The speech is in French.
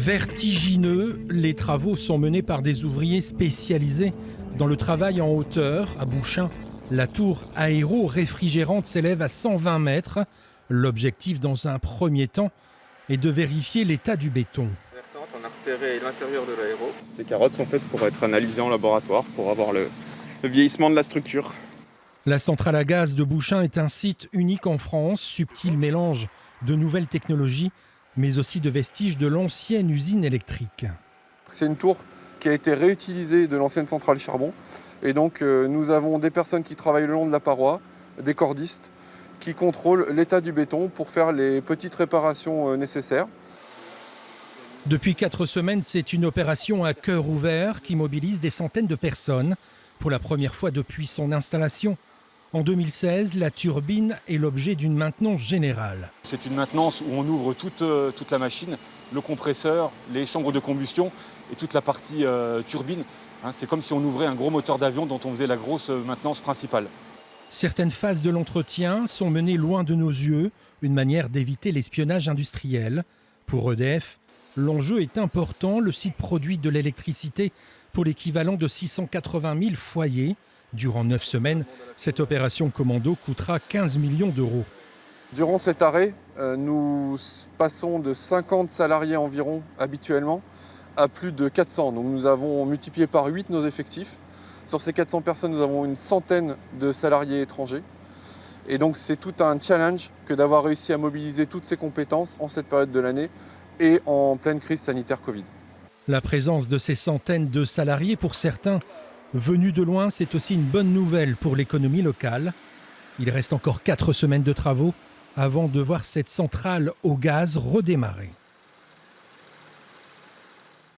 Vertigineux, les travaux sont menés par des ouvriers spécialisés dans le travail en hauteur. À Bouchain, la tour aéro-réfrigérante s'élève à 120 mètres. L'objectif, dans un premier temps, est de vérifier l'état du béton. On a repéré l'intérieur de l'aéro. Ces carottes sont faites pour être analysées en laboratoire, pour avoir le vieillissement de la structure. La centrale à gaz de Bouchain est un site unique en France, subtil mélange de nouvelles technologies, mais aussi de vestiges de l'ancienne usine électrique. C'est une tour qui a été réutilisée de l'ancienne centrale charbon. Et donc nous avons des personnes qui travaillent le long de la paroi, des cordistes, qui contrôlent l'état du béton pour faire les petites réparations nécessaires. Depuis 4 semaines, c'est une opération à cœur ouvert qui mobilise des centaines de personnes. Pour la première fois depuis son installation, en 2016, la turbine est l'objet d'une maintenance générale. C'est une maintenance où on ouvre toute la machine, le compresseur, les chambres de combustion et toute la partie turbine. C'est comme si on ouvrait un gros moteur d'avion dont on faisait la grosse maintenance principale. Certaines phases de l'entretien sont menées loin de nos yeux, une manière d'éviter l'espionnage industriel. Pour EDF, l'enjeu est important. Le site produit de l'électricité pour l'équivalent de 680 000 foyers. Durant 9 semaines, cette opération commando coûtera 15 millions d'euros. Durant cet arrêt, nous passons de 50 salariés environ habituellement à plus de 400. Donc nous avons multiplié par 8 nos effectifs. Sur ces 400 personnes, nous avons une centaine de salariés étrangers. Et donc c'est tout un challenge que d'avoir réussi à mobiliser toutes ces compétences en cette période de l'année et en pleine crise sanitaire Covid. La présence de ces centaines de salariés, pour certains venus de loin, c'est aussi une bonne nouvelle pour l'économie locale. Il reste encore 4 semaines de travaux avant de voir cette centrale au gaz redémarrer.